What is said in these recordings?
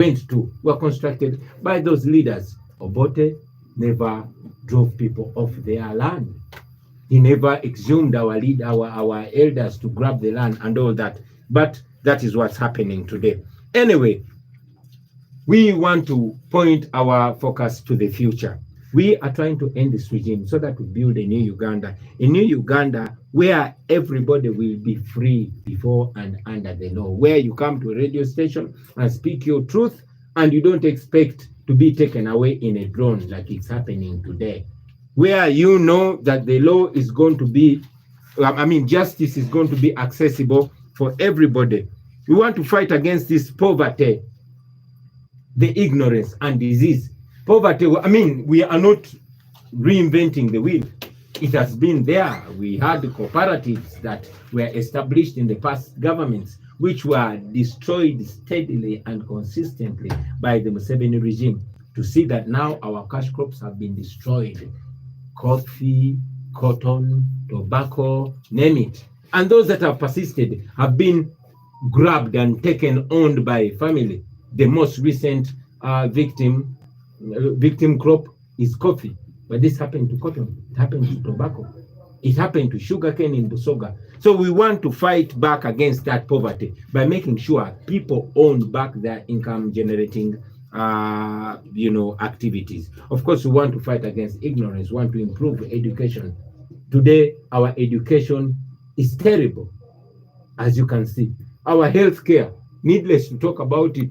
went to were constructed by those leaders. Obote never drove people off their land. He never exhumed our elders to grab the land and all that. But that is what's happening today. Anyway, we want to point our focus to the future. We are trying to end this regime so that we build a new Uganda where everybody will be free before and under the law, where you come to a radio station and speak your truth and you don't expect to be taken away in a drone like it's happening today, where you know that the law is going to be, justice is going to be accessible for everybody. We want to fight against this poverty, the ignorance and disease. Poverty, we are not reinventing the wheel. It has been there. We had cooperatives that were established in the past governments, which were destroyed steadily and consistently by the Museveni regime. To see that now our cash crops have been destroyed. Coffee, cotton, tobacco, name it. And those that have persisted have been grabbed and taken, owned by family. The most recent victim crop is coffee, but this happened to cotton, it happened to tobacco, it happened to sugarcane in Busoga. So we want to fight back against that poverty by making sure people own back their income generating activities. Of course, we want to fight against ignorance, we want to improve education. Today, our education is terrible, as you can see. Our healthcare, needless to talk about it,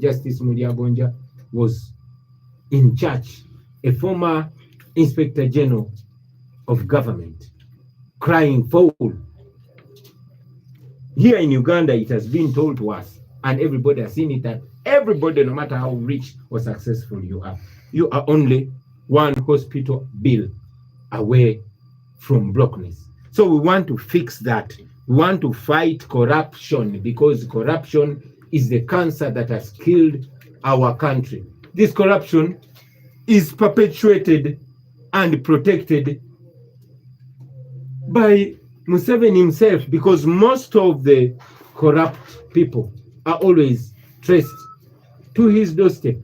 Justice Mulyabonja was in charge, a former Inspector General of government, crying foul. Here in Uganda, it has been told to us, and everybody has seen it, that everybody, no matter how rich or successful you are only one hospital bill away from brokenness. So we want to fix that. We want to fight corruption, because corruption is the cancer that has killed our country. This corruption is perpetuated and protected by Museveni himself, because most of the corrupt people are always traced to his doorstep.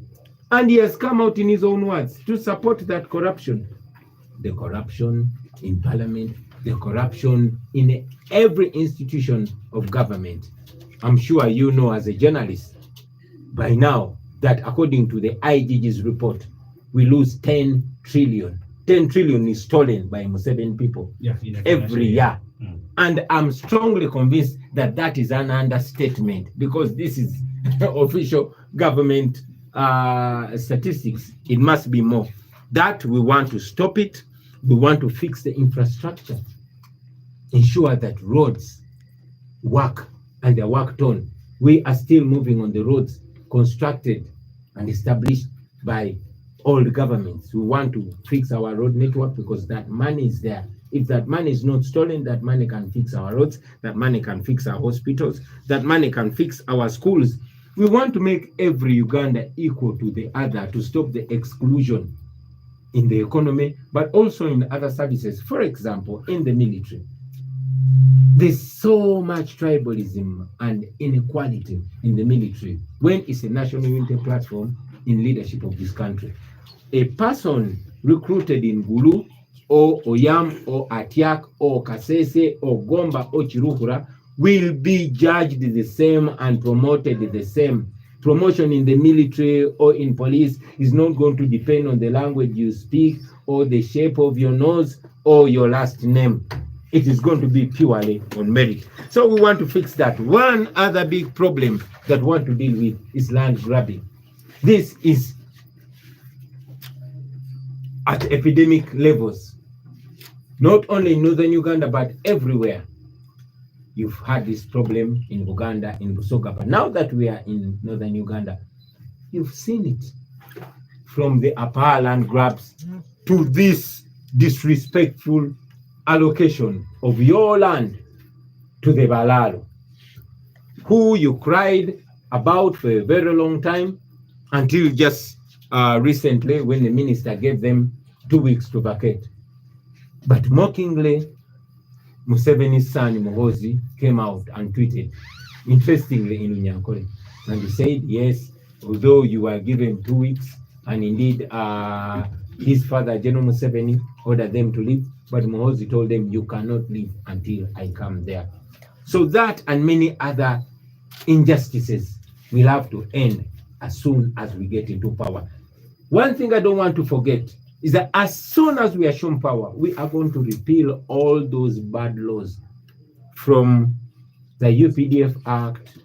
And he has come out in his own words to support that corruption. The corruption in parliament, the corruption in every institution of government. I'm sure you know as a journalist by now that according to the IGG's report, we lose 10 trillion. 10 trillion is stolen by Museveni people every year. And I'm strongly convinced that that is an understatement, because this is official government statistics. It must be more. That we want to stop it. We want to fix the infrastructure, ensure that roads work and they're worked on. We are still moving on the roads constructed and established by old governments. We want to fix our road network because that money is there. If that money is not stolen, that money can fix our roads, that money can fix our hospitals, that money can fix our schools. We want to make every Uganda equal to the other, to stop the exclusion in the economy, but also in other services. For example, in the military, there's so much tribalism and inequality in the military when it's a national unity platform in leadership of this country. A person recruited in Gulu or Oyam or Atiak or Kasese or Gomba or Chiruhura will be judged the same and promoted the same. Promotion in the military or in police is not going to depend on the language you speak or the shape of your nose or your last name. It is going to be purely on merit. So we want to fix that. One other big problem that we want to deal with is land grabbing. This is at epidemic levels, not only in northern Uganda, but everywhere. You've had this problem in Uganda, in Busoga, but now that we are in northern Uganda, you've seen it. From the upper land grabs to this disrespectful allocation of your land to the Balalo, who you cried about for a very long time, until just recently when the minister gave them 2 weeks to vacate. But mockingly, Museveni's son Muhoozi came out and tweeted, interestingly in Unyankole, and he said, yes, although you were given 2 weeks, and indeed his father, General Museveni, ordered them to leave, but Muhoozi told them, you cannot leave until I come there. So that and many other injustices will have to end as soon as we get into power. One thing I don't want to forget is that as soon as we are shown power, we are going to repeal all those bad laws from the UPDF Act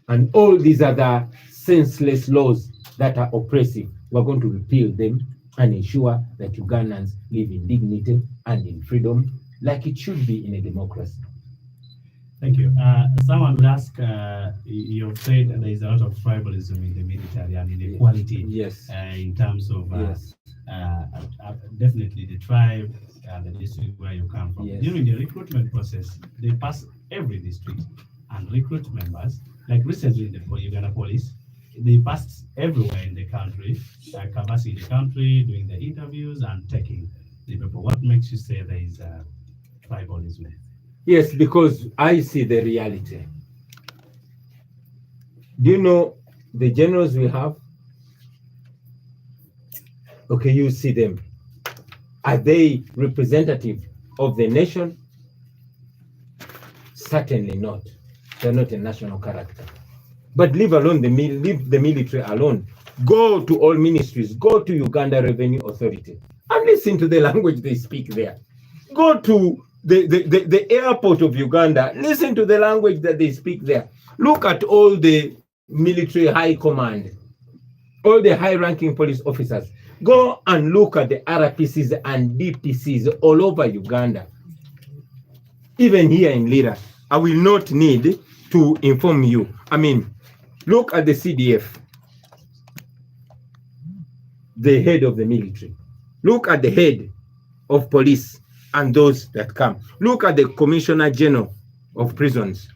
and all these other senseless laws that are oppressive. We're going to repeal them and ensure that Ugandans live in dignity and in freedom like it should be in a democracy. Thank you. Someone would ask, you've said there is a lot of tribalism in the military and inequality. Yes. In terms of yes. Definitely the tribe and the district where you come from. Yes. During the recruitment process, they pass every district and recruit members. Like recently in the Uganda police, they passed everywhere in the country, canvassing the country, doing the interviews and taking the people. What makes you say there is tribalism? Yes, because I see the reality. Do you know the generals we have? Okay, you see them. Are they representative of the nation? Certainly not. They're not a national character. But leave the military alone. Go to all ministries. Go to Uganda Revenue Authority and listen to the language they speak there. Go to the airport of Uganda. Listen to the language that they speak there. Look at all the military high command, all the high-ranking police officers. Go and look at the RPCs and DPCs all over Uganda. Even here in Lira, I will not need to inform you. I mean, look at the CDF, the head of the military. Look at the head of police and those that come. Look at the Commissioner General of Prisons.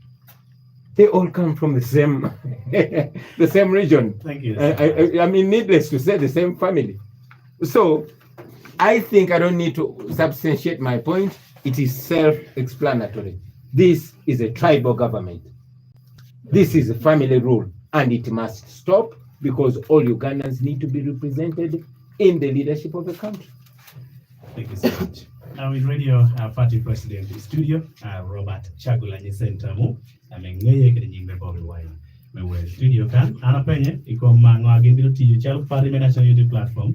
They all come from the same the same region. Thank you. I mean, needless to say, the same family. So I think I don't need to substantiate my point. It is self-explanatory. This is a tribal government. This is a family rule, and it must stop because all Ugandans need to be represented in the leadership of the country. Thank you so much. Now in radio, our party president in studio, Robert Chagulanyi Sentamu, amengeye kwenye nyimbe Bobby Wine. Mewe studio kan, anapenye, iko mangwagi bilo tiyo chalo parliamentation unity platform,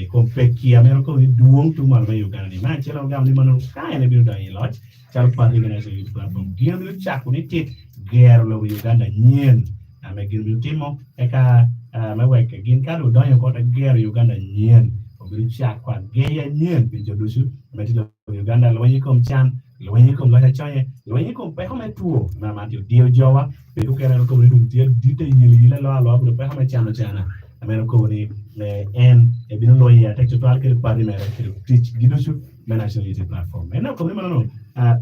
iko peki Ameriko ni duong tu malme Uganda ni man, chalo gam ni manu kaya ne bilo danyi lodge, chalo parliamentation unity platform. Gino bilo chaku ni tit, gero lo Uganda nyen, ame gino bilo timo, eka mewe ke gin kado danyo kota gero Uganda nyen. Birucha kwa geya nyen bijodusu metilo Uganda lwenyi kom chan lwenyi kom lata chanye lwenyi kom pe home tuo na matio dio jowa biru kera ko biru dio dite yili lo biru pe home chano chana ameno ko ni en e binu lo ya tek to alke party mere teach gidusu national unity platform ena ko ni mano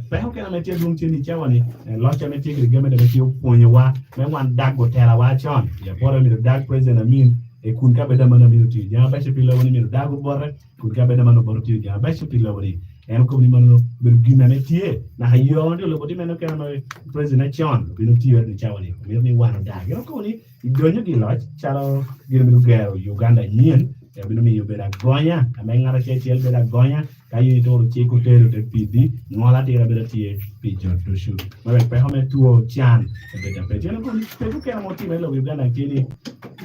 pe home kana metie dum chini chawani lo cha metie geme de metie ponyo wa me wan dago tera wa chon ya pore mi dag president amin e kun ka beda mana minuti ja ba se pila woni mi dago borre kun ka beda mana borti ja ba se pila woni en ko ni mano ber gina ne tie na hayo ndio lo bodi meno ka no president chon minuti wer ni chawani mi wan dago ko ni donyo gi lodge chalo gir mi gero Uganda nyen e bino mi yobera gonya amengara chechel beda gonya kayi to che ko tero te pidi ngola tira beda tie pijo to shu ma pe home tuo chan e beda pe jeno ko ni pe ko kera motive lo Uganda kini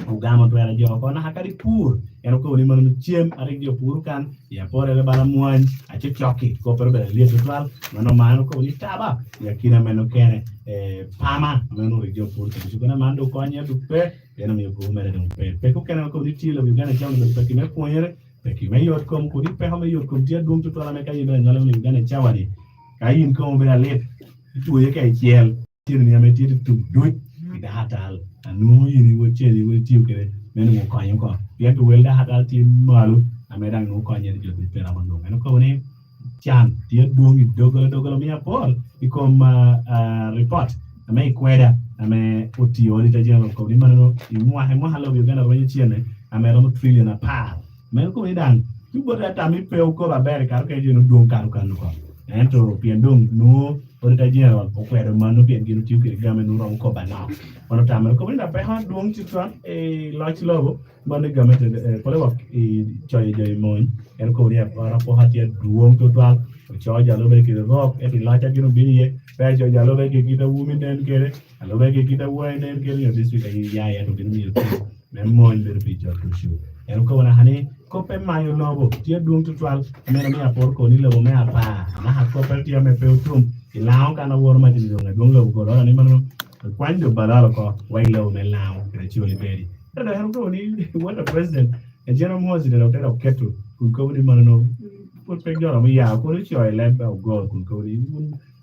ugama to era jo ko na hakari pur eno ko ni manu chiem ari jo pur kan ya pore le bala muan a che choki ko per beda le total mano mano ko ni taba ya kina meno kene pama meno ri jo pur ke sugana mando ko anya du pe eno mi ko mere dum pe ko kena ko ni tilo Uganda jam do pe ki me poere ki me yot kom ko di pe ha me yot kom dia dum to la me kay be ngala ni Uganda chawani kayin ko be la let tu ye kay chiel tin ni me ti tu du da hatal anu yini wo cheli wo tiu kere men mo ko yin ko ye to wel da hatal ti malu amedang no ko nyen jo pe ra mando en ko ni chan dia duongi dogolo mi apol ikom report ame kweda ame otio ni tajema ko ni mano imwa hemo halo Uganda ro chiene ame ro trillion apal men ko ni dan tu boda tami pe ko ba ber kar ke jeno duong kar kan ko ento piendong no Auditor General okwero mano bien gino tiyo kod gamen urom ko banao mano tamre ko benda pe han duong titwan e loch logo mano gamet pole wak e choy joy mon en ko ria para po hatia duong total choy jalo be kid rock e lacha gino biye pe choy jalo be kita women den kere alo be kita women den kere this week ai ya to gino mi men mon be picture to show en ko wana hani ko pe mayo logo tie duong total meno mi apor ko ni logo me apa na ha ko pe tie me pe utum lao kana wor ma tin donga donga ko ora ni mano kwando balalo ko wailo me lao kre chioli beri da han ko ni what a president e jero mo zi da da ketu kun ko ni mano put pe jora mi ya ko ni choi le ba go kun ko ni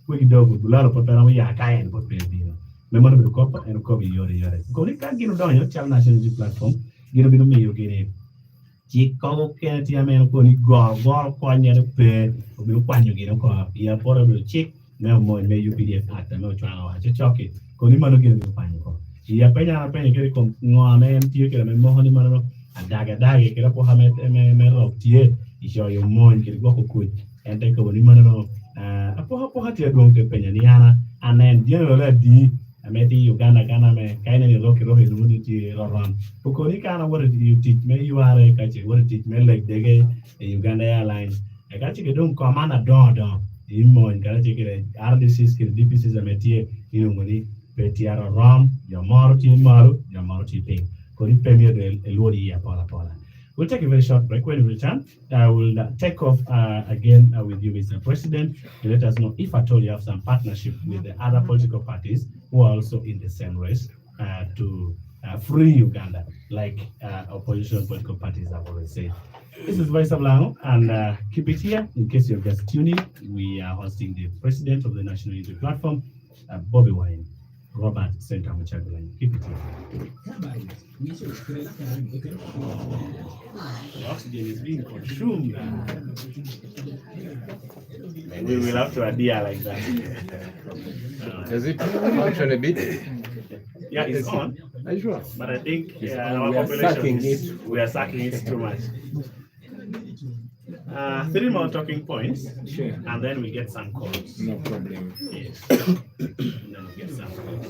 ko ki dogo bulalo po pera mi ya kaen po pe bi me mano be ko pa en ko bi yore ko ni ka gino donyo chal national platform gino bi no mi yo gene chỉ có cái thì em có đi gõ qua nhà được về bị quan nhiều cái nó có ya por được check me mo me UPDF at me chwa wa cho cái có đi mà nó cái quan có ya pe cái con ngo me em tiêu cái me mo ni mà nó daga cái đó po ha me ro tie y yo yo mo cái go ko en te ko ni mà nó po ha tie don cái pe ni ana anen dia lo la di ameti Uganda kana me kaina ni roki no ti roram ko ni kana what you teach me you are ka che what teach me like dege Uganda Airlines e ka che don commander don imo en ka che ke RDC skill DPC ameti ino ngoni peti ara ram ya maru ti ping ko ni premier de lori ya pola. We'll take a very short break. When we return, I will take off again with you, Mr. President, to let us know if at all you have some partnership with the other political parties who are also in the same race to free Uganda, like opposition political parties have already said. This is Voice of Lango, and keep it here in case you're just tuning. We are hosting the president of the National Unity Platform, Bobby Wine. Robert Center Muchagulanyi. Keep it here. The oxygen is being consumed. We will have to adhere like that. Does it function a bit? Yeah, it's on. Are you sure? But I think on. our We are population sucking we are sucking it too much. 3 more talking points, Sure. and then we get some calls. No problem. Yes. And then we get some calls.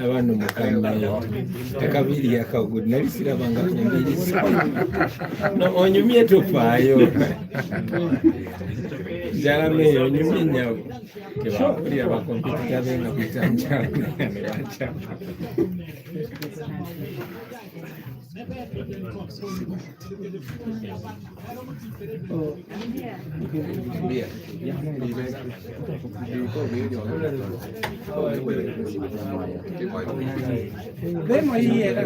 Abantu mukanya akabiri akagud narisira banga nyambiri no onyumye tofayo jara me onyumye nyawo keba kuri aba computer benga kuchanja Vemo hii era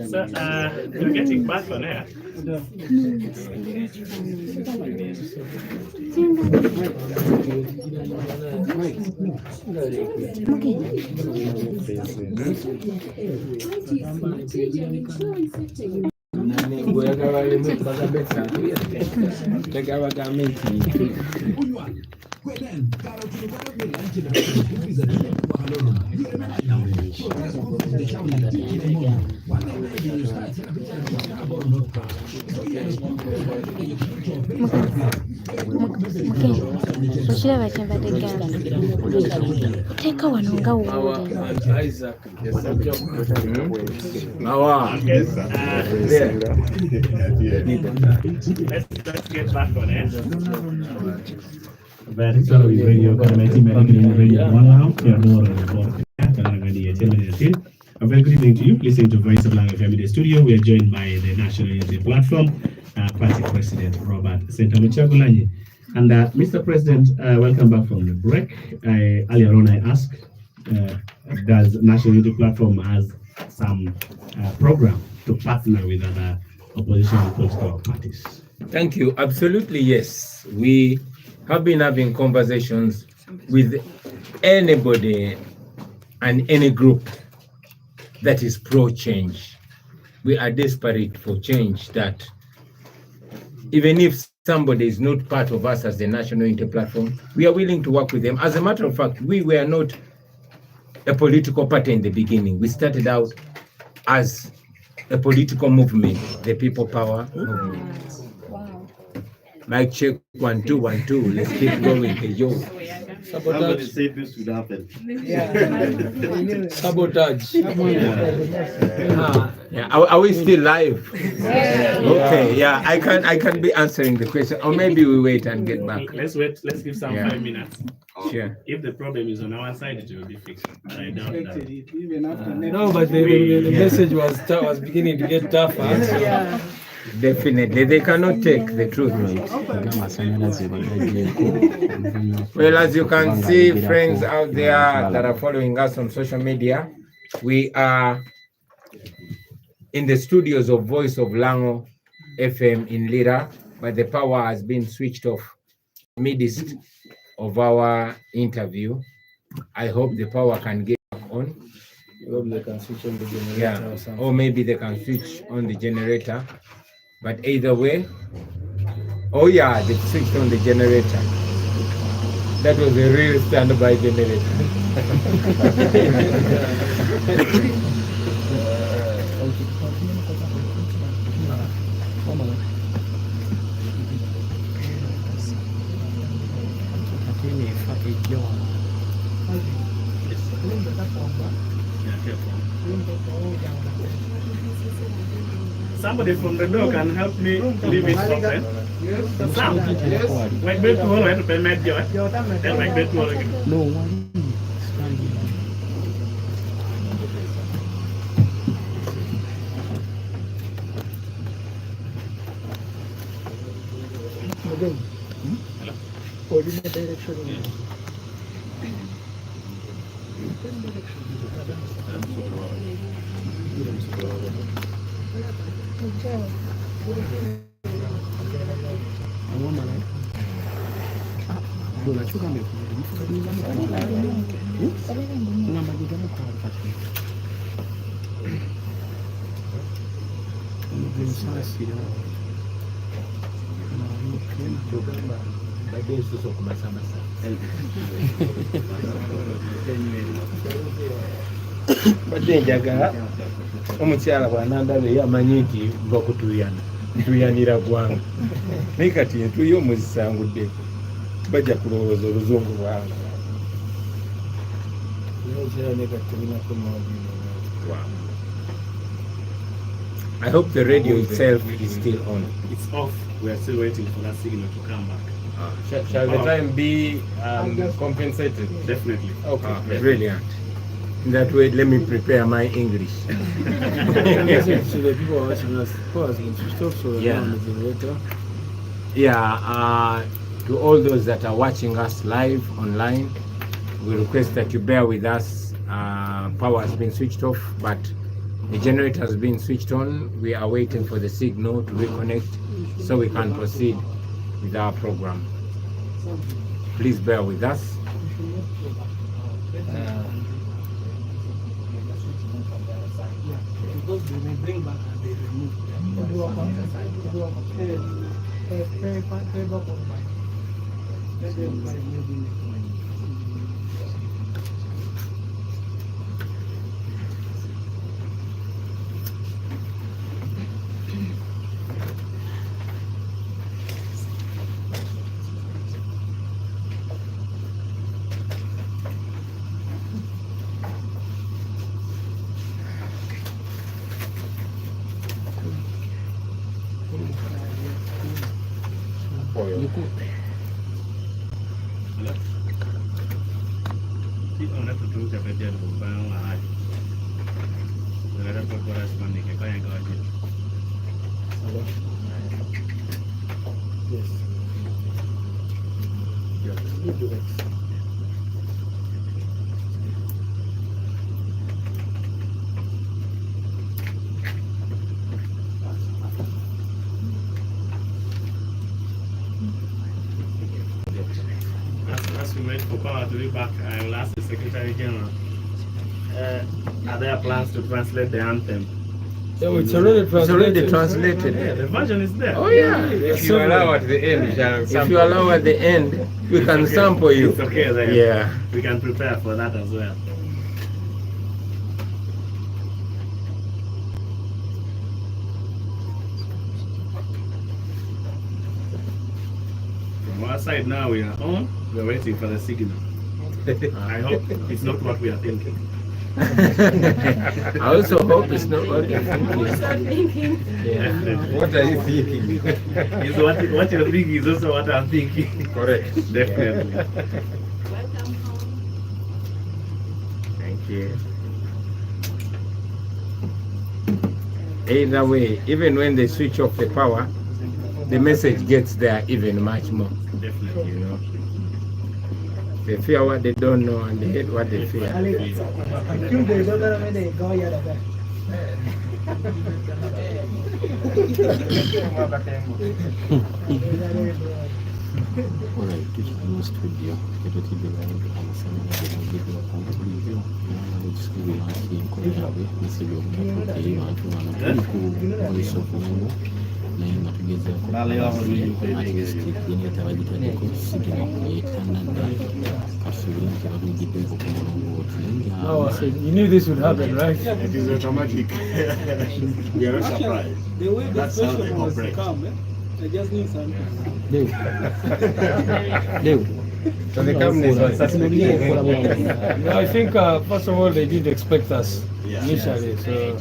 So, you're getting back on air. Okiraba kye mbadde gamba. Teeka wano nga wuuli. Let's get back on it. Very sorry, radio committee, medical radio one now. A very good evening to you. Listening to Voice of Lango Family Studio. We are joined by the National Unity Platform, Party President Robert Sentamu. And Mr. President, welcome back from the break. Earlier on, I asked, does National Unity Platform has some program to partner with other opposition political parties? Thank you. Absolutely, yes. We have been having conversations with anybody and any group that is pro-change. We are desperate for change, that even if somebody is not part of us as the National Unity Platform, we are willing to work with them. As a matter of fact, we were not a political party in the beginning. We started out as a political movement, the People Power Movement. Wow. Mic check, 1 2 1 2. Let's keep going. Hey, yo. Somebody said this would happen. Sabotage. Yeah, are we still live? Okay, yeah, I can be answering the question, or maybe we wait and get back. Let's wait. Let's give some 5 minutes. Sure. If the problem is on our side, it will be fixed. I doubt that. No, but the message was beginning to get tougher. So. Definitely, they cannot take the truth. Well, as you can see, friends out there that are following us on social media, we are in the studios of Voice of Lango FM in Lira, but the power has been switched off midst of our interview. I hope the power can get back on. Maybe they can switch on the generator Yeah, or something. or maybe they can switch on the generator. But either way, oh yeah, they switched on the generator. That was a real standby generator. Somebody from the door can help me leave it open. Sam, like bed to all, I have to pay med joy. Tell my bed to all again. No one. Badde njagala omukyala bw'anandaba amanyi nti mba kutuyana ntuyanira gwanga naye kati entuye omuzisangudde bajja kulowooza oluzungu lwange. I hope the radio itself is still on. It's off. We are still waiting for that signal to come back. Shall the time be compensated? Definitely. Okay, brilliant. In that way, let me prepare my English. So the people are watching us, pause and switch off so Yeah. on the generator. Yeah, to all those that are watching us live online, we request that you bear with us. Power has been switched off, but the generator has been switched on. We are waiting for the signal to reconnect so we can proceed with our program. Please bear with us. As we wait for power to be back, I will ask the Secretary General, are there plans to translate the anthem? Yeah, it's already translated. Yeah, the version is there. Oh yeah. If you allow at the end, we shall If sample. you allow at the end, we can Okay. sample you. It's okay then. Yeah. We can prepare for that as well. From our side now we are on. We're waiting for the signal. I hope it's not what we are thinking. I also hope it's not what you're thinking. Yeah. What are you thinking? It's what you're thinking is also what I'm thinking. Correct. Definitely. Thank you. Either way, even when they switch off the power, the message gets there even much more. Definitely. You know, they fear what they don't know and they hate what they fear. Alright, tukiwa studio kitotibira amasanyalaze mugibira kumpulizio n'ekisubi wansi enkola message okutatuukiri bantu bano tuli ku voice of Rango naye nga tugezaako atleast tabagitaddeko sigina etandadde katusobole nti baluggiddeko ku mulongooti You knew this would happen, right? It is automatic. We are not surprised. The way the That's how they question was operate. come, I just need something. So the companies were suspecting. I think, first of all, they did expect us Yeah. initially, so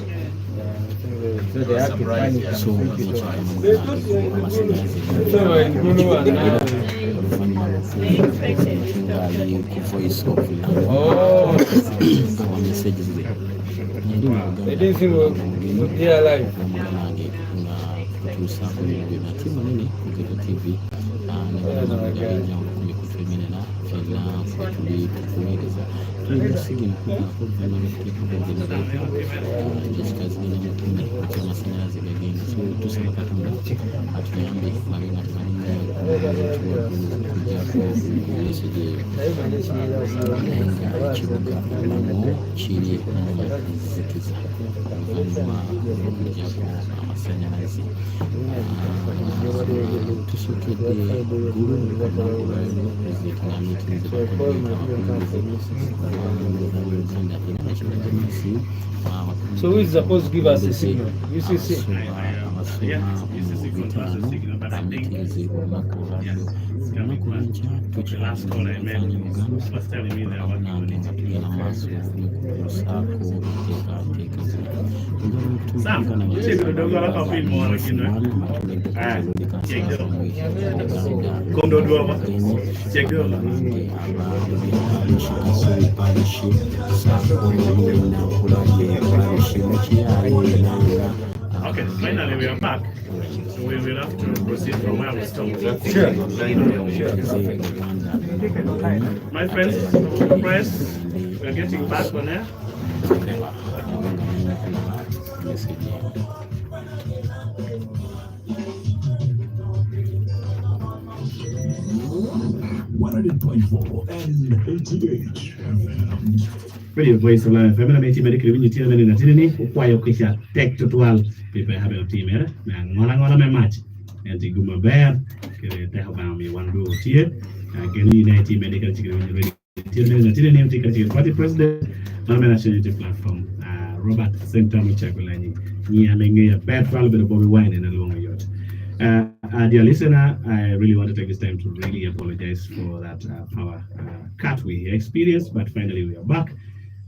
So they have to find it. so amasanyalaze so in Gulu and now. oluvannyuma lw'okufungali ku voice of Rango Oh, awa messages ze they didn't think we'll be alive. omuganange nga kutuusaako ebintu byonna tiimu nene ku Geto TV nebalenjawulo ku mikutu eminene fenna ffe tuli tukuweereza tulina sigina kubaako oluvannyuma lw'okuteekako genereeta ekikazigenda mu kumi ekyamasanyalaze gagenda so tusaba katonda atuyambe babe nga tebalinakujjako message eyo nga ekibuga Rango kiri muzikiza oluvannyuma lw'okujjako amasanyalaze tusookedde gulu olwaliro pulezidenti n'amiitinzi bakodde abakulembeze Uganda era nakibaddensi So who is supposed to give us a signal? UCC. abasoma mu bitaano amiitinzi olunaku olwaliro olunaku lwenkya tukilaasikoolaemeanya Uganda abanambe nga tugenda maaso n'okutuusaako enteekateeka zino Okay, finally we are back. We will have to proceed from where we stopped. My friends, press, we are getting back on air. Radio Voice of Life. I'm going to make you revenue team in the Tinny, why you kiss a tech to 12 people have a team here. I'm going to match. And the Guma Bear, they have me one do here. Again, United Medical Revenue Tinny, take party president, nomination platform, Robert Center Michakulani, Niamenge, a bad trial, but a Bobby Wine and a long yacht. Dear listener, I really want to take this time to really apologize for that power cut we experienced, but finally we are back.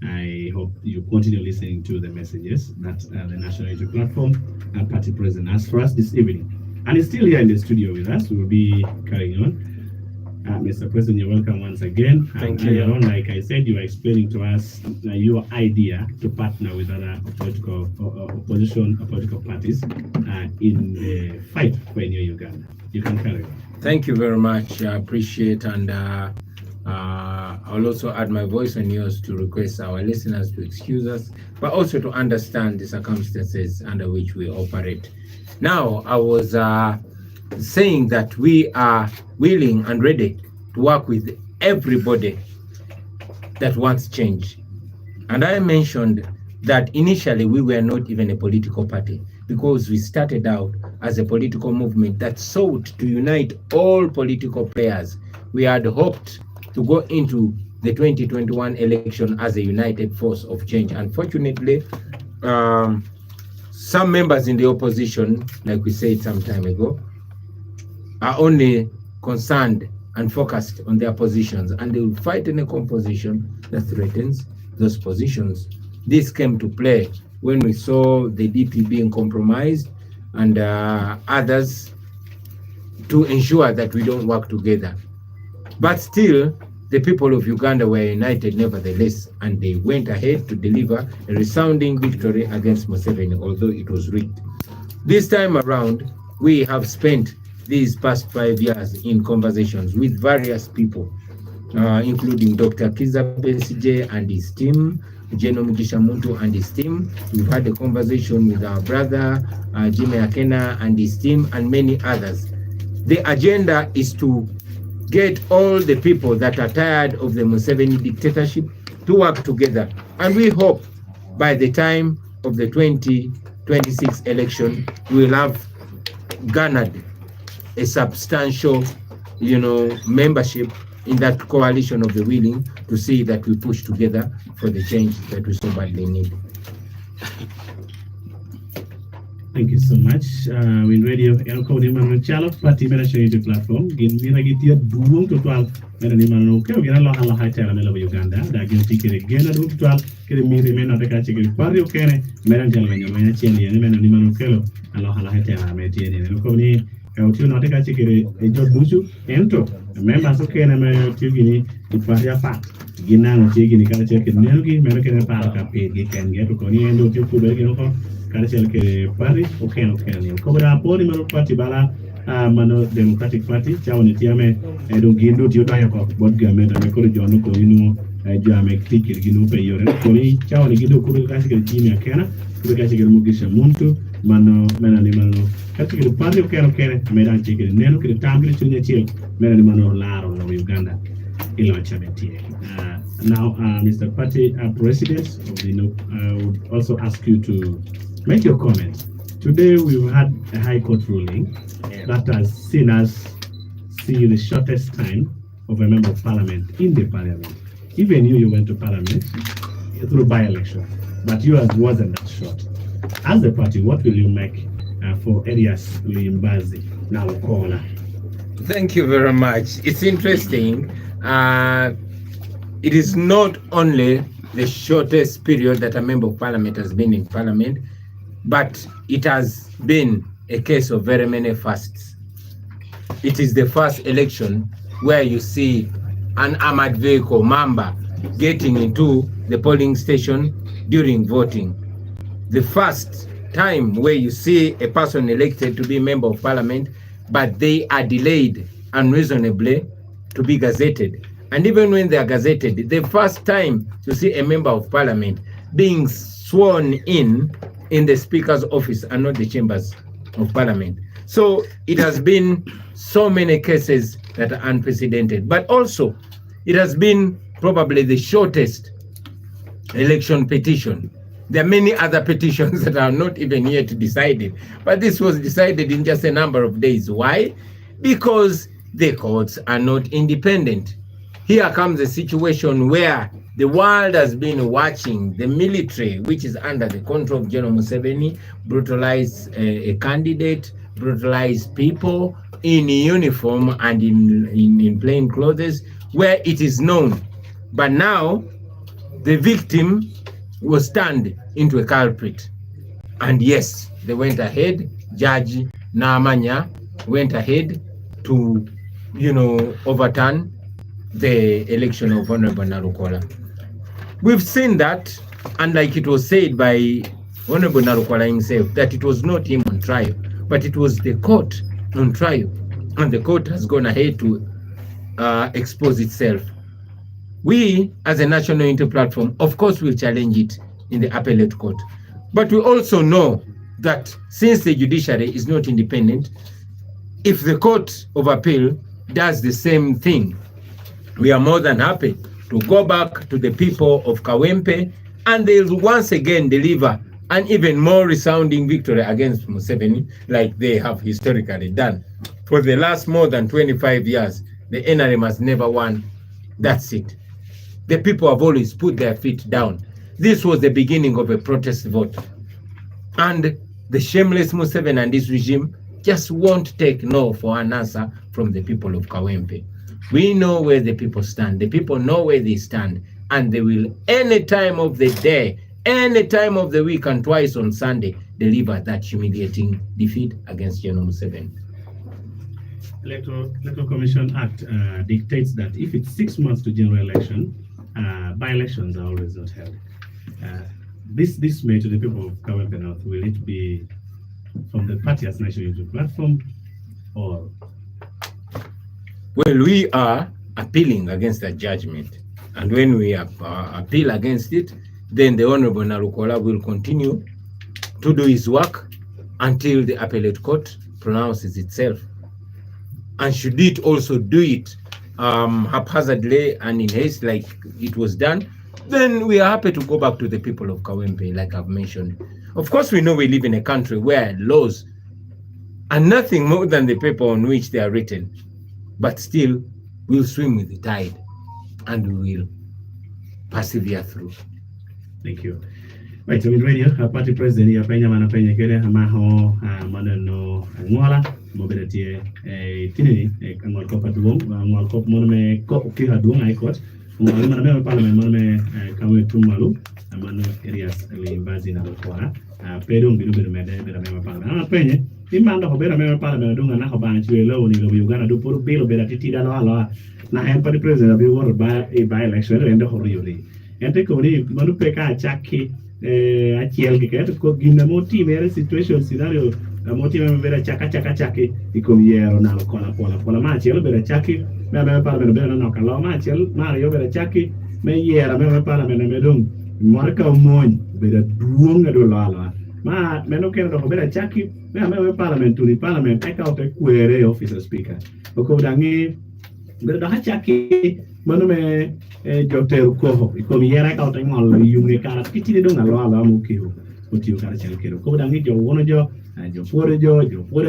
I hope you continue listening to the messages that the National Unity Platform and Party President asked for us this evening. and he's still here in the studio with us. We'll be carrying on. Mr. President, you're welcome once again. Thank you. you. Earlier on, like I said, you were explaining to us your idea to partner with other political political parties in the fight for a new Uganda. You can carry on. Thank you very much. I appreciate, and I'll also add my voice on yours to request our listeners to excuse us, but also to understand the circumstances under which we operate. Now, I was saying that we are willing and ready to work with everybody that wants change. And I mentioned that initially we were not even a political party, because we started out as a political movement that sought to unite all political players. We had hoped to go into the 2021 election as a united force of change. Unfortunately, some members in the opposition, like we said some time ago, are only concerned and focused on their positions, and they will fight any composition that threatens those positions. This came to play when we saw the DP being compromised and others to ensure that we don't work together. But still, the people of Uganda were united nevertheless, and they went ahead to deliver a resounding victory against Museveni, although it was rigged. This time around, we have spent these past 5 years in conversations with various people, including Dr. Kiza Besigye and his team, General Mugisha Muntu and his team. We've had a conversation with our brother, Jimmy Akena and his team, and many others. The agenda is to get all the people that are tired of the Museveni dictatorship to work together. And we hope by the time of the 2026 election, we will have garnered a substantial, membership in that coalition of the willing to see that we push together for the change that we so badly need. Thank you so much. Win Radio Elko ni manu chalo party mera share platform gin mina gitia duong total mera ni manu ke gina lo hala haita mela Uganda da gin tikere gena du total kere miri mena de ka chikere pario kene mera jalo nyo mena cheli ni mena ni manu kelo alo hala haita me tieni ne ko ni utio no de ka chikere e jod buju ento member so kene me utio gini di paria fa gina no ti gini ka chekere nelgi mera kene pa ka pe gi ken ge to ko ni endo ti ku be gino ko Karchel ke pari okay ni kobra poni mano party bala mano Democratic Party chawni tiame do gindo ti otayo ko bod gamet ame ko jono ko inu jame tikir ginu pe yore ko ni chawni gindo ko ka sigel jimi akena ko ka sigel Mugisha Muntu mano mena ni mano katigel party okay me dan tikir neno ki tambri tuni ti mena ni mano laro no Uganda ilo chabeti. Now Mr. Party President of the would also ask you to make your comments. Today we've had a High Court ruling that has seen us see the shortest time of a member of parliament in the parliament. Even you went to parliament through by-election, but yours wasn't that short. As a party, what will you make for areas Limbazi, now Kona? Thank you very much. It's interesting. It is not only the shortest period that a member of parliament has been in parliament, but it has been a case of very many firsts. It is the first election where you see an armored vehicle, Mamba, getting into the polling station during voting. The first time where you see a person elected to be a member of parliament, but they are delayed unreasonably to be gazetted. And even when they are gazetted, the first time to see a member of parliament being sworn in the speaker's office and not the chambers of parliament. So it has been so many cases that are unprecedented, but also it has been probably the shortest election petition. There are many other petitions that are not even yet decided, but this was decided in just a number of days. Why? Because the courts are not independent. Here comes a situation where the world has been watching the military, which is under the control of General Museveni, brutalize a candidate, brutalize people in uniform and in plain clothes, where it is known. But now, the victim was turned into a culprit. And yes, they went ahead, judge Namanya went ahead to, overturn the election of Honorable Narukola. We've seen that, and like it was said by Honorable Narukola himself, that it was not him on trial, but it was the court on trial, and the court has gone ahead to expose itself. We, as a national unity platform, of course, will challenge it in the appellate court. But we also know that since the judiciary is not independent, if the Court of Appeal does the same thing, we are more than happy to go back to the people of Kawempe, and they'll once again deliver an even more resounding victory against Museveni, like they have historically done. For the last more than 25 years, the NRM has never won that seat. The people have always put their feet down. This was the beginning of a protest vote. And the shameless Museveni and his regime just won't take no for an answer from the people of Kawempe. We know where the people stand. The people know where they stand. And they will, any time of the day, any time of the week, and twice on Sunday, deliver that humiliating defeat against General Museveni. Electoral Commission Act dictates that if it's 6 months to general election, by-elections are always not held. This May, to the people of Kawempe North, will it be from the party as National Unity Platform, or? Well, we are appealing against that judgment. And when we appeal against it, then the Honorable Narukola will continue to do his work until the appellate court pronounces itself. And should it also do it haphazardly and in haste like it was done, then we are happy to go back to the people of Kawempe, like I've mentioned. Of course, we know we live in a country where laws are nothing more than the paper on which they are written, but still we'll swim with the tide and we will persevere through. Thank you. Right, so in radio, party president ya penya mana penya kere amaho maneno ngola mobility tinini ngol ko patuong ngol ko monome ko kiha duong ai kot ngol mana me parliament monome kawe tumalu amano areas le bazi na ko pedong bidu mede beda me parliament penye imanda ko beda me parliament dunga na ko ban chwe lo ni lo Uganda do por bilo beda titida lo ala na hen party president abi wor by election endo horiyori ente ko ni manu peka chaki achiel ke keto ko gina moti mere situation scenario moti me vera chaka iko yero na kola ma achiel vera chaki me pa me vera no kala ma achiel ma yo vera chaki me yera me pa me dong marka mon vera duonga do lala ma me no kero vera chaki me parliament e ka o te quere officer speaker o ko dangi vera da chaki mano me joteru ko iko yera ka o te ngol yunge kara kitide do ngalo ala mo kiho o tiyo kara chel kero ko dangi jo wono jo pore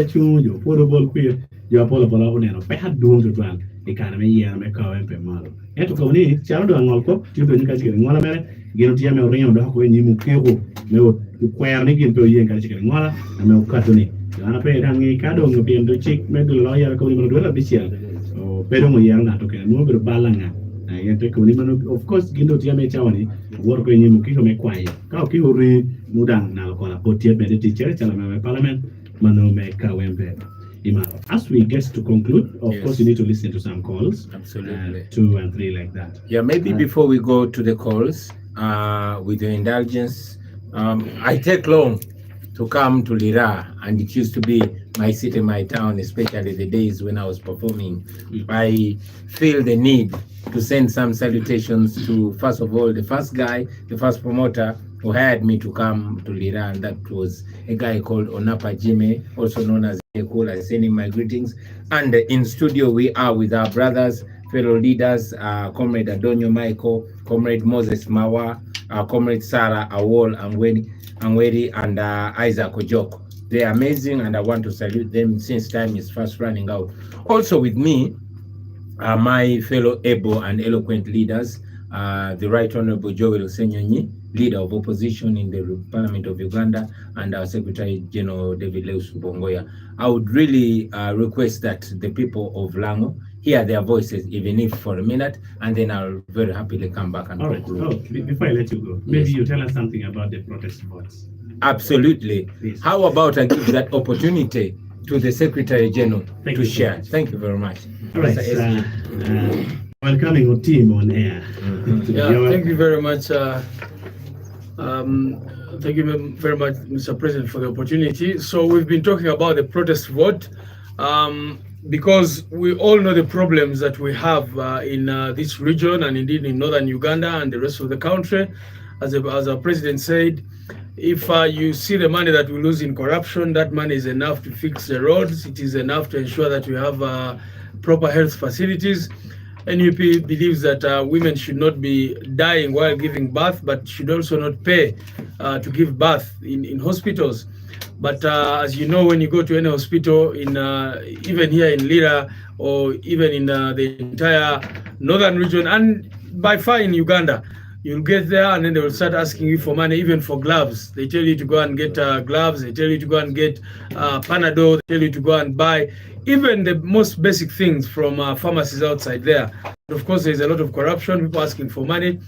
chu jo pore bol kwi jo polo oneno pe haduong to twan e kana me yera me Kawempe malo eto ko ni charo do ngol ko tiyo do nyika chikere ngola mere gino tiya me orinyo do ko nyimu kiho me o kwer ni gin to yen kara chikere ngola na me okato ni ana pe dangi ka do ngobien do chik me do lo yera ko ni mo do la bisiel o pero mo yera na to ke no be balanga yente ko ni mano of course gindo tiya me chawani wor ko nyimu kiho me kwaye ka ki ori mudang na ko la potie be de teacher chala me parliament mano me Kawempe ima. As we get to conclude, of course you need to listen to some calls, Absolutely. 2 and 3 like that. Yeah, maybe before we go to the calls, with your indulgence, I take long to come to Lira, and it used to be my city, my town, especially the days when I was performing. I feel the need to send some salutations to, first of all, the first guy, the first promoter who hired me to come to Lira, and that was a guy called Onapa Jime, also known as Ekul. I send him my greetings. And in studio, we are with our brothers, fellow leaders, Comrade Adonio Michael, Comrade Moses Mawa, Comrade Sarah Awol Angweri, and Isaac Ojoko. They are amazing, and I want to salute them since time is fast running out. Also with me are my fellow able and eloquent leaders, the Right Honorable Joel Senyonyi, leader of opposition in the Parliament of Uganda, and our Secretary General David Leus Bongoya. I would really request that the people of Rango hear their voices, even if for a minute, and then I'll very happily come back and conclude. All right. Before I let you go, maybe you tell us something about the protest votes. Absolutely. Please. How about I give that opportunity to the Secretary General Thank to you so share. much. Thank you very much. All right, Mr. SG. welcoming our team on air. Yeah, thank you very much. Thank you very much, Mr. President, for the opportunity. So we've been talking about the protest vote because we all know the problems that we have in this region and indeed in northern Uganda and the rest of the country. As our president said, if you see the money that we lose in corruption, that money is enough to fix the roads. It is enough to ensure that we have proper health facilities. NUP believes that women should not be dying while giving birth, but should also not pay to give birth in hospitals. But as you know, when you go to any hospital, in even here in Lira or even in the entire northern region and by far in Uganda, you'll get there and then they will start asking you for money, even for gloves. They tell you to go and get gloves. They tell you to go and get Panadol. They tell you to go and buy even the most basic things from pharmacies outside there. Of course, there's a lot of corruption, people asking for money,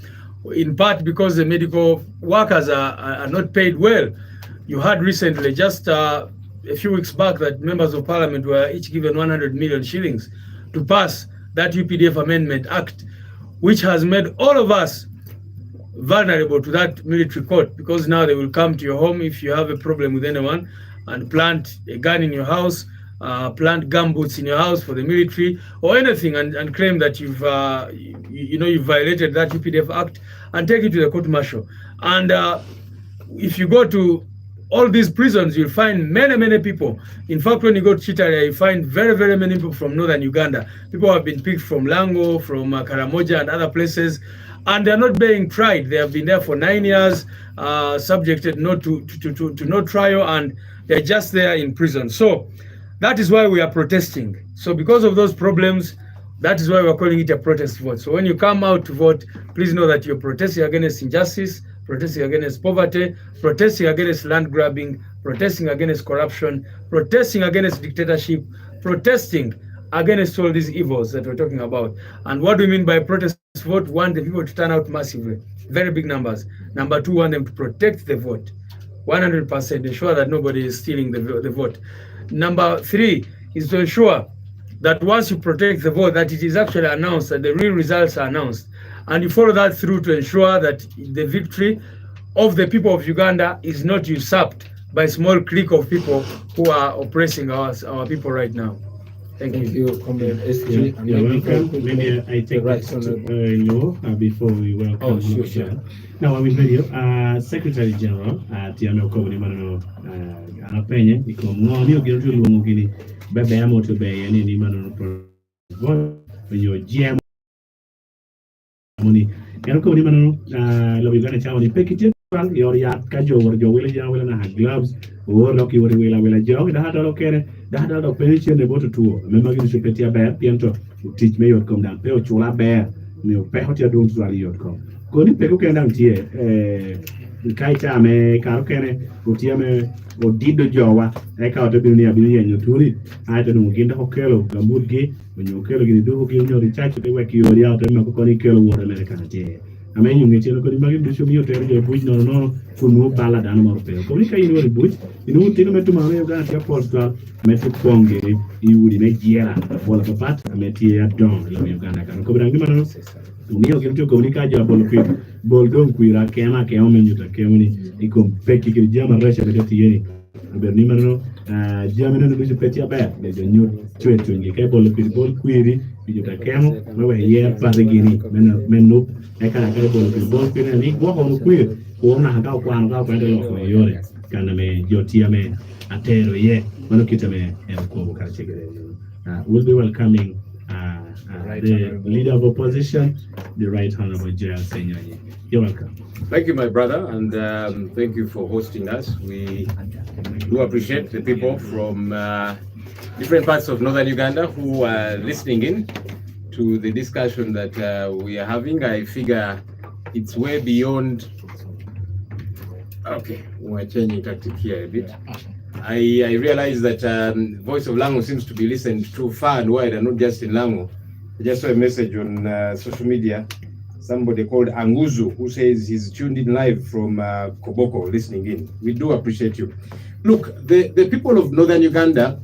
in part because the medical workers are not paid well. You heard recently, just a few weeks back, that members of parliament were each given 100 million shillings to pass that UPDF Amendment Act, which has made all of us vulnerable to that military court, because now they will come to your home if you have a problem with anyone and plant a gun in your house, plant gumboots in your house for the military or anything, and claim that you've violated that UPDF Act and take it to the court martial. And if you go to all these prisons, you'll find many people. In fact, when you go to Chitaria, you find very many people from northern Uganda. People have been picked from Rango, from Karamoja and other places, and they're not being tried. They have been there for 9 years, subjected not to no trial, and they're just there in prison. So that is why we are protesting. So because of those problems, that is why we're calling it a protest vote. So when you come out to vote, please know that you're protesting against injustice, protesting against poverty, protesting against land grabbing, protesting against corruption, protesting against dictatorship, protesting against all these evils that we're talking about. And what do we mean by protest vote? We want the people to turn out massively, very big numbers. Number two, we want them to protect the vote, 100%, ensure that nobody is stealing the vote. Number three is to ensure that once you protect the vote, that it is actually announced, that the real results are announced. And you follow that through to ensure that the victory of the people of Uganda is not usurped by a small clique of people who are oppressing our people right now. Thank you. Comrade SG. You're welcome. Maybe I take right before we welcome. Oh, sure. Now, I'm with you, Secretary General Tiame Okobuni Manano Anapenye, Ikomoni, Ogiltu Lumugini, Bebe Amoto Bay, and any Manano when you're GM. Money. Okobuni Manano, Lobigana Chawani Pekit, your yard, Kajo, or your will and gloves, or Loki, what will job, the hard okay. That other pension they bought to remember you should pay your bear, Piento, who teach me your come down, pay what you bear, you pay what you're doing to rally your come. Go to Peku down here, Kaita me, Karokene, Utiame, or did the Jawa, Eka to be near Billy and your turi. I don't know, get the Hokelo, Gambudgi, when you kill you do, give your recharge to the work you are out and Makoni kill water America. I mean, you get your good magazine to show me your terrible bush, no, for no ballad animal pay. Communica in your bush, you know, take me to my way, got your postal, Metro Ponge, you would make Yera, fall of a part, I met here at dawn, Uganda. Can come down, Mio get to Communica, your Boldon, Quira, Kama, Kaoman, you take Kamani, you come Peki, German Russia, the Tieni, Bernimano, German, which you pet your back, there's a new trade to the cable of people query, you take Camo, over here, Paragini, Menop. I can't get a ball pin and walk on the queer. One about one about the law for your Caname, Jotiame, Atero, ye, Monokitame, and Kobo. We'll be welcoming the leader of opposition, the Right Honorable J.R. Senior. You're welcome. Thank you, my brother, and thank you for hosting us. We do appreciate the people from different parts of northern Uganda who are listening in to the discussion that we are having. I figure it's way beyond. Okay, we're changing tactic here a bit. I realize that Voice of Rango seems to be listened to far and wide, and not just in Rango. I just saw a message on social media. Somebody called Anguzu who says he's tuned in live from Koboko, listening in. We do appreciate you. Look, the people of northern Uganda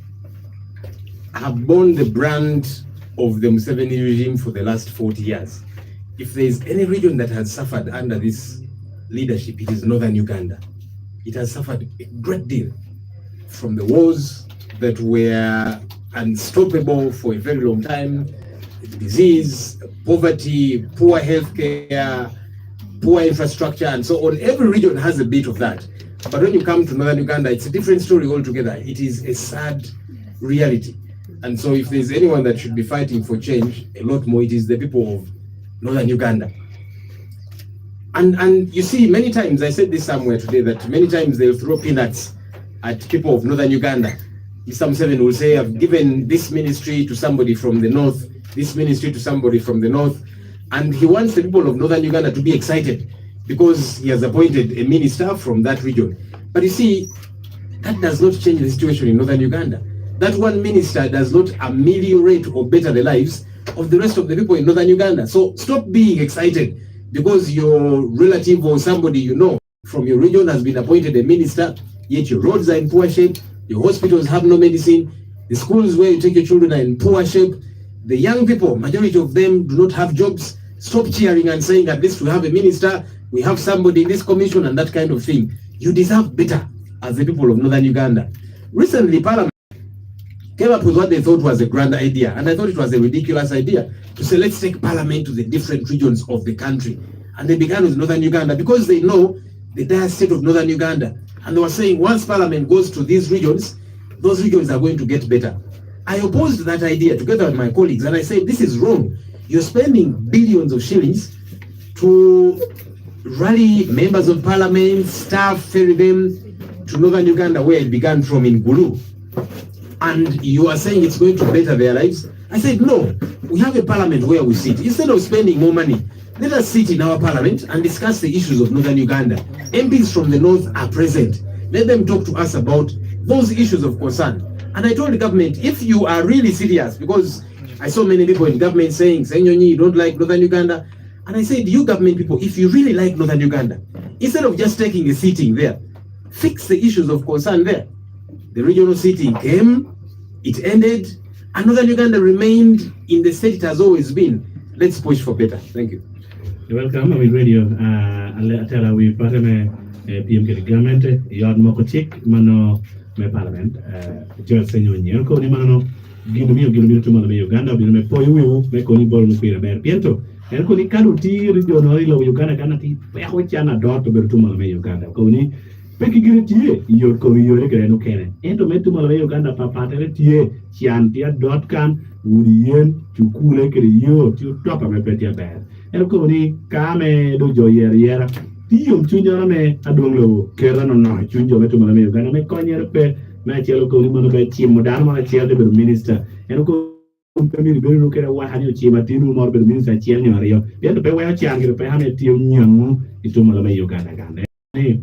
have borne the brand of the Museveni regime for the last 40 years. If there is any region that has suffered under this leadership, it is northern Uganda. It has suffered a great deal from the wars that were unstoppable for a very long time, disease, poverty, poor healthcare, poor infrastructure, and so on. Every region has a bit of that. But when you come to northern Uganda, it's a different story altogether. It is a sad reality. And so if there's anyone that should be fighting for change, a lot more, it is the people of northern Uganda. And you see, many times, I said this somewhere today, that many times they'll throw peanuts at people of northern Uganda. Mr. Museveni will say, I've given this ministry to somebody from the north, this ministry to somebody from the north. And he wants the people of northern Uganda to be excited because he has appointed a minister from that region. But you see, that does not change the situation in northern Uganda. That one minister does not ameliorate or better the lives of the rest of the people in northern Uganda. So stop being excited because your relative or somebody you know from your region has been appointed a minister, yet your roads are in poor shape, your hospitals have no medicine, the schools where you take your children are in poor shape, the young people, majority of them do not have jobs. Stop cheering and saying at least we have a minister, we have somebody in this commission and that kind of thing. You deserve better as the people of northern Uganda. Recently, Parliament came up with what they thought was a grand idea, and I thought it was a ridiculous idea to say, let's take Parliament to the different regions of the country. And they began with northern Uganda because they know the dire state of northern Uganda. And they were saying once Parliament goes to these regions, those regions are going to get better. I opposed that idea together with my colleagues, and I said, this is wrong. You're spending billions of shillings to rally members of parliament, staff, ferry them to northern Uganda where it began from in Gulu. And you are saying it's going to better their lives. I said, no, we have a parliament where we sit. Instead of spending more money, let us sit in our parliament and discuss the issues of northern Uganda. MPs from the north are present. Let them talk to us about those issues of concern. And I told the government, if you are really serious, because I saw many people in government saying, Senyonyi, you don't like northern Uganda. And I said, you government people, if you really like northern Uganda, instead of just taking a sitting there, fix the issues of concern there. The regional sitting came, it ended, and northern Uganda remained in the state it has always been. Let's push for better. Thank you. You're welcome. I'm with radio. Tell we partner PM ke government yard moko chik mano me parliament jo senyo nyen ko ni mano gino to mano me Uganda bino me poyo me ko ni bol no kuira ber piento en ko ni kadu ti region ori lo Uganda kana ti pe ho chana dot to ber to mano me Uganda ko ni peki gire tie yor ko yore kere no kere ento me to mano me Uganda papa tere tie chiantia dot kan urien chukule kere yo ti topa me petia ber en ko ni kame do jo yera Tiyom chunjara me adonglo kera no chunjo me tumala me Uganda me konyere pe me chelo ko ni mono be chimo dan ma chelo be minister en ko pe mi be no kera wa hani chima tinu mor be minister chelo ni mario be be wa changire pe hame tiyom nyamu itumala me Uganda gande ni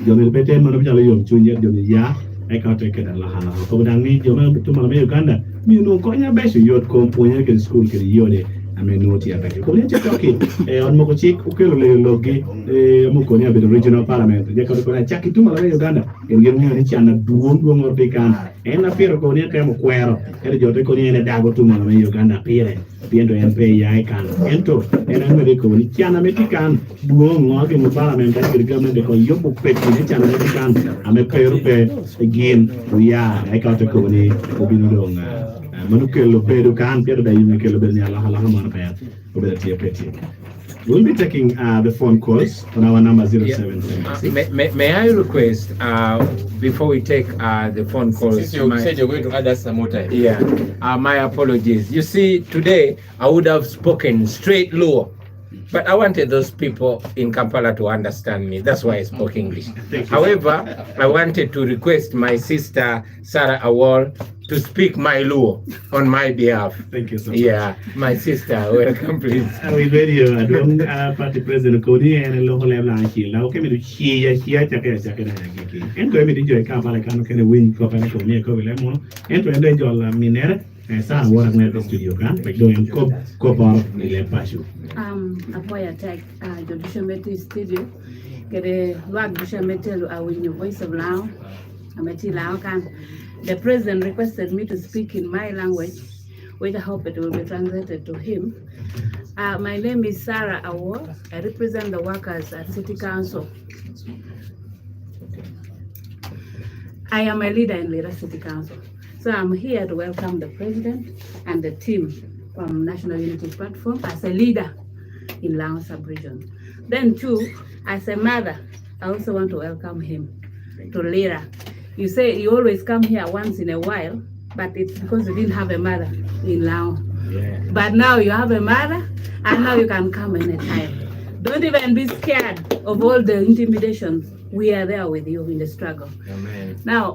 jo me pe ten mono be chalo yom chunje jo ya e ka te keda la hala ko dan ni jo me tumala me Uganda mi no konya be so yot ko ponye ke school ke yode ame noti atake ko ni chaki on moko chik ukelo le logi moko ni abedo regional parliament je ko na chaki tuma la Uganda en gem ni chana duon ngor de kan en afiro ko ni temo kwero e jote ko ni ene dago tuma la Uganda pire piendo en pe ya kan ento en ame ko ni chana metikan duon ngor ke parliament ke government ko yobo pe ni chana metikan ame pero pe again ya e ka to ko ni obino donga Manukelo Pedro can get a Unikel We'll be taking the phone calls on our number 0776. May I request before we take the phone calls? Since you said you're going to add us some more time. Yeah, my apologies. You see, today I would have spoken straight Luo, but I wanted those people in Kampala to understand me. That's why I spoke English. However, I wanted to request my sister Sarah Awol to speak my Luo on my behalf. Thank you so much. Yeah, my sister, welcome please. We radio adong party president Kodi and local level anki. Now kemi do chia chake na ngiki. Ento emi dijo e Kampala kanu kene win ko pa ko mi ko lemo. Ento endo enjo la minere. Sa wora ngene studio kan. Pe do en ko par ile pashu. Apoya tag do Dushemeti studio. Kede wag Dushemeti lo awin voice of Lao. Ameti Lao kan. the president requested me to speak in my language, which I hope it will be translated to him. My name is Sarah Award. I represent the workers at City Council. I am a leader in Lira City Council. So I'm here to welcome the president and the team from National Unity Platform as a leader in Lao sub-region. Then too, as a mother, I also want to welcome him to Lira. You say you always come here once in a while, but it's because you didn't have a mother in Lao. Yeah. But now you have a mother, and now you can come anytime. Don't even be scared of all the intimidations. We are there with you in the struggle. Amen. Now,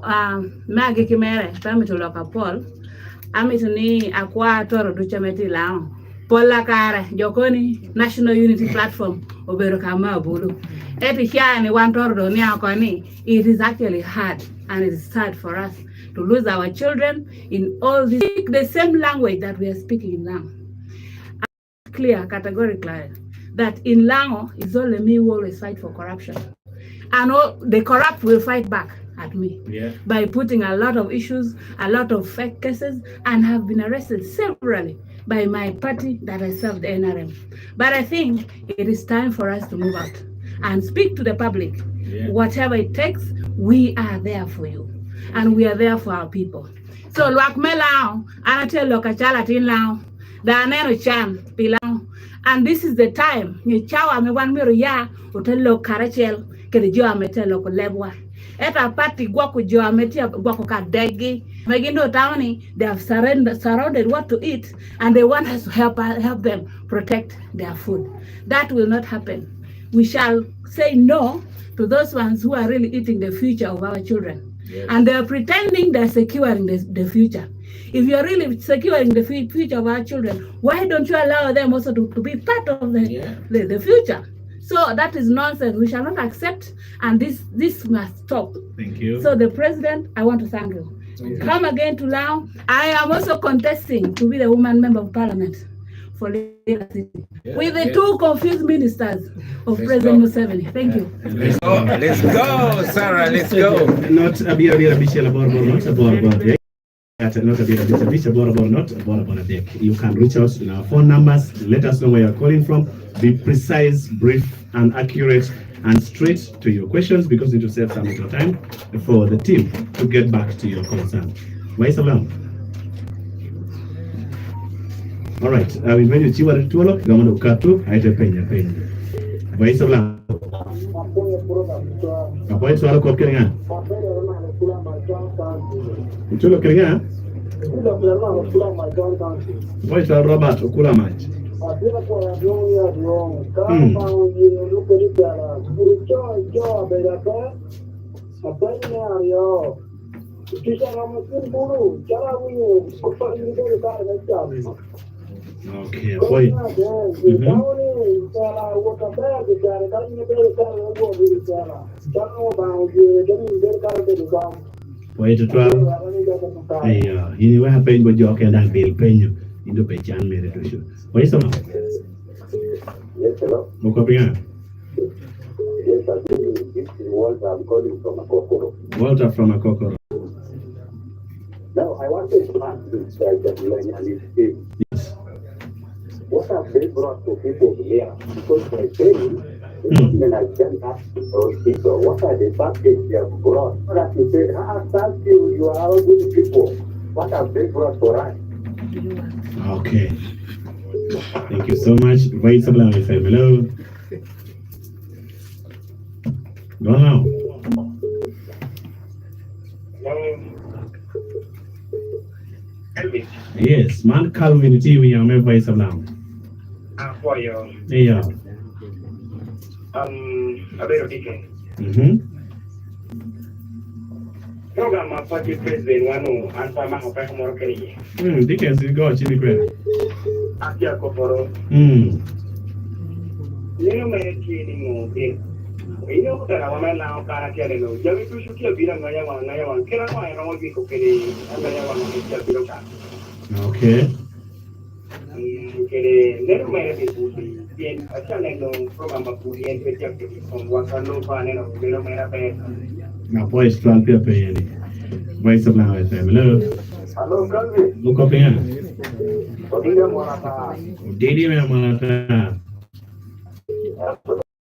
Maggie Kimere, Pamito Loka Paul, Amituni Aqua Toro Duchameti Lao, Paula Kare, Jokoni, National Unity Platform, Oberokama Buru. Etihiani one Toro Niakoni, it is actually hard and it is sad for us to lose our children in all this, the same language that we are speaking now. Clear, categorically, that in Lango, it's only me who always fight for corruption. And all the corrupt will fight back at me by putting a lot of issues, a lot of fake cases, and have been arrested severally by my party that I served the NRM. But I think it is time for us to move out and speak to the public. Whatever it takes, we are there for you. And we are there for our people. So, Luakme Lao, Anatel Lokachala Tin Lao, Danero Chan, Pilau. And this is the time, you chow me one mirror ya, Utelo Karachel, Kedjo Ametelo Lebwa. At a party, Guaku Jo Ametia, Guakoka Degi, Magindo Townie, they have surrounded what to eat, and they want us to help them protect their food. That will not happen. We shall say no to those ones who are really eating the future of our children. And they're pretending they're securing the future. If you're really securing the future of our children, why don't you allow them also to be part of the future? So that is nonsense. We shall not accept, and this must stop. Thank you. So the president, I want to thank you. Come again to Lao. I am also contesting to be the woman member of parliament for Lira City with the two confused ministers of President Museveni. Thank you. Let's go, Sarah, let's go. Not Abia Bishel Borbo, not a Borbo. Not Abia Bishel Borbo, not a Borbo. You can reach us in our phone numbers. Let us know where you're calling from. Be precise, brief, and accurate, and straight to your questions, because it will save some little time for the team to get back to your concern. All right, when you chiwa tuolo, gamano ukatu, haite penya. Waisa blanc. Apoy tualo ko keringa. Tualo keringa. Apoy tualo Robert ukula match. Okay, boy. Boy, to travel. Hey, you have pain, but you can be pain into Pechan made to shoot. What is the yes, hello. Yes, I think this is Walter. I'm calling from Akokoro. Walter from Akokoro. Now, I wanted to ask this guy that learn and his yes. What have they brought to people here? Because by saying, then I can ask those people, what are the packages they have brought? That you say, thank you, you are all good people. What have they brought for us? Okay. Thank you so much. Wait a minute, hello. Go now. Yes, man, Calvin TV, I'm a voice of now. Yeah. A ver, dije. Program party president wanu anta maho pa mo keri. Dike si go chini kwe. Akia koporo. Leo mere chini mo de. Ino tara wa mala ka kia le no. Jawi tu shukia bila ngaya wa kila wa ero bi ko keri ngaya wa kia bila ka. Okay. Kere leo mere bi tu bien acha le no program ba ku bien pe con wakano pa ne no leo mere pe. Na boys plan pia pe yani. Voice of Now FM. Hello. Hello, Kalvi. Uko pia? Odile Mwanata. Udidi me mwanata.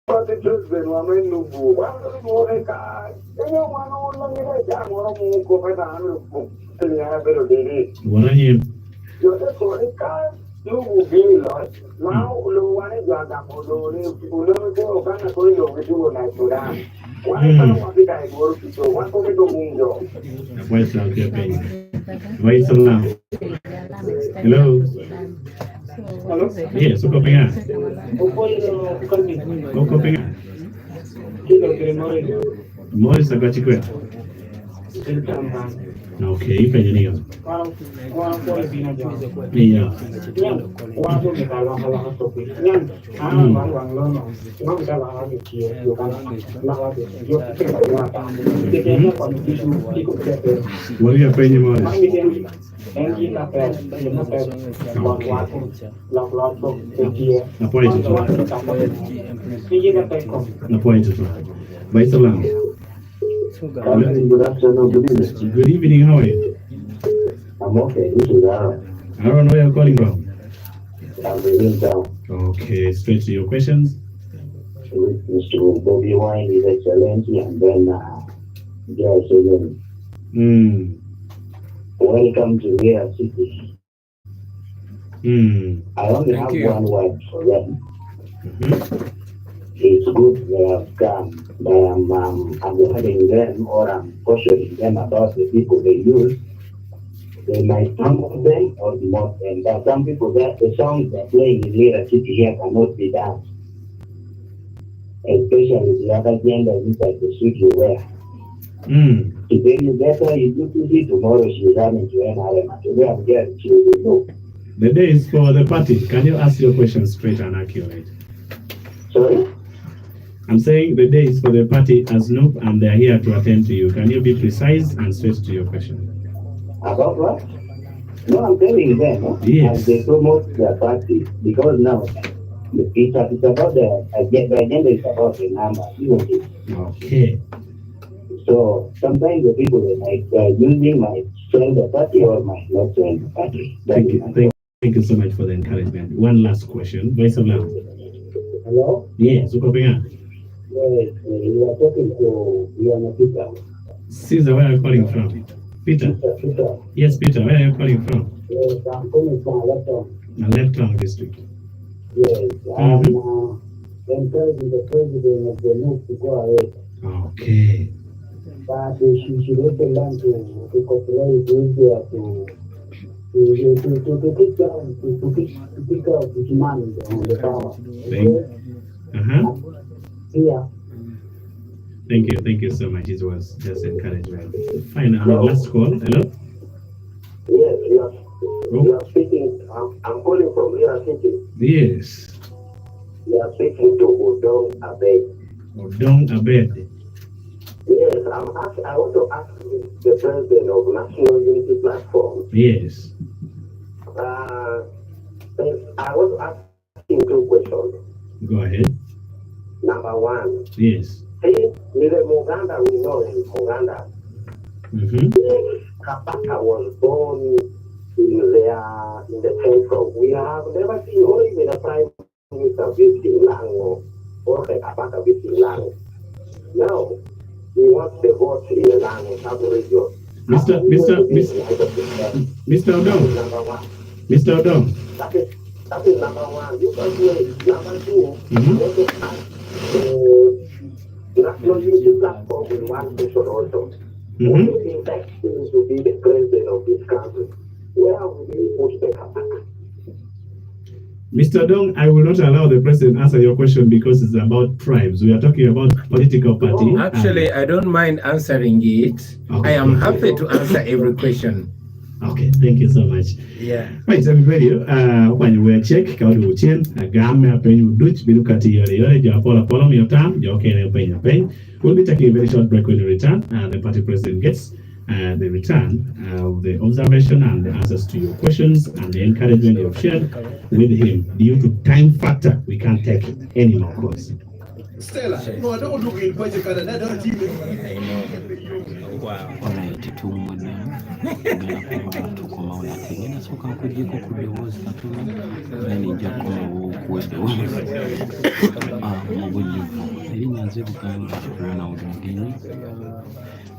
Pati Tuesday, Wamen Nubu. Wanda Moreka. Enyo mwana ulangira jamoro muko peta anubu. Tenya pero dili. Waranye. Yo te soreka. Nubu bilo. Now ulo wane jwada ulo ni ulo ko kana ko yo vitu na Sudan. Wane kana wapika igoro kito. Wane ko kito munjo. Voice of Now FM. Voice of Now. Hello. Hello. Yes, uko pia? Uko pia? Morris akachikwe. Okay, ipenye niyo. Niyo. Wali ya penye Morris. Napointed. Voice of Now. Good afternoon, good evening. Good evening, how are you? I'm okay. This is Aaron. Aaron, where are you calling from? I'm in town. Okay, straight to your questions. With Mr. Bobby Wine, His Excellency, and then Joe Welcome to Mira City. I only have one word for them. It's good they have come, but I'm having them or I'm questioning them about the people they use. They might humble them or demote them. But some people, the songs they're playing in Mira City here cannot be done. Especially the other gender inside the studio where. Today you better, you do TV, tomorrow she's running to NRM. Today I'm here, she will know. The day is for the party. Can you ask your questions straight and accurate? Sorry? I'm saying the day is for the party as Noop and they're here to attend to you. Can you be precise and straight to your question? About what? No, I'm telling them. Yes. And they promote their party because now it's about the agenda is about the number, isn't it? Okay. So sometimes the people that might using might sell the party or might not sell the party. Thank you so much for the encouragement. One last question. Voice of Now. Hello? Yes, uko pia? Yes, you are talking to Liana Peter. Caesar, where are you calling from? Peter? Peter. Yes, Peter, where are you calling from? Yes, I'm coming from Lepton. Lepton district. Yes, I'm encouraging the president of the move to go away. Okay. But she should also learn to cooperate with India to take care of his money on the power. Thank you so much. It was just encouragement. Fine, last call. Hello? Yes, you are speaking. I'm calling from Mira City. Yes. You are speaking to Odong Abed. Odong Abed. Yes, I want to ask the president of National Unity Platform. Yes. I want to ask him two questions. Go ahead. Number one. Yes. In Muganda, we know in Muganda. Kabaka was born in the central. We have never seen or even a prime minister visiting Rango or the Kabaka visiting Rango. Now, we want the vote in the Rango South region. Mr. Odong. Number one. Mr. Odong. That is number one. You can do it. Number two, we want to ask the National Unity Platform in one question also. Who do you think next is to be the president of this country? Where will you put the Kabaka? Mr. Dong, I will not allow the president answer your question because it's about tribes. We are talking about political party. Actually, I don't mind answering it. Okay. I am happy to answer every question. Okay, thank you so much. Yeah. Right, everybody, when we check, Kaudu Chin, a gamma pen, Dutch, Binukati, Japola Polom, your time, your pen. We'll be taking a very short break when we return. The party president gets the return of the observation and the answers to your questions and the encouragement you've shared with him. Due to time factor, we can't take it anymore, of course. Stella, no, I don't want to look in budget card. I don't even. I know. Wow. Alright, tumwene ngala tukoma onate ngenda soka nkujjeko ku ddoboozi katono era nijja kukomawo okuwa eddoboozi mu bujjuvu erinnya nze Buganda Ronald Mugenyi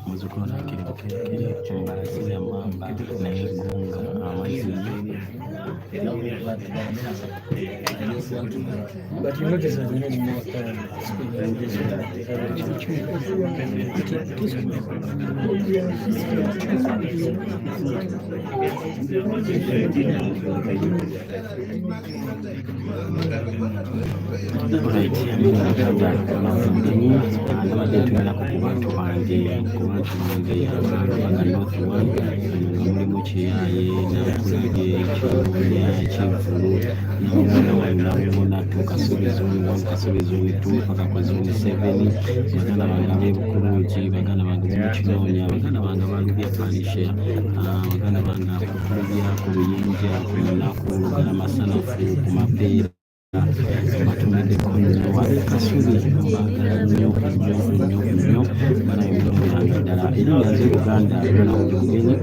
muzzukulu nakerebukerekere mbalazi ya mamba naye gonga amazzi. But you notice that we need more time speaking this nabadde tubeerako ku bantu bange North One nga mulimu Kiyaye, Nakulabye, Kirunya, Kivulu, Namuwona, natuuka Kasubi Zone 1, Kasubi Zone 2 paka kwa Zone 7. Baganda bange ab'Ebukuluugi, baganda bange b'Ekinoonya, baganda bange abalubya Panisha, baganda bange abakulubya ku Buyinja, ku Munaku, Lugalamasanafu, ku Mapeera. Batumideko nnyo Kasubi mbaagala nnyo bana emirundi yange ddala erinnya nze Buganda Ronald Mugenyi.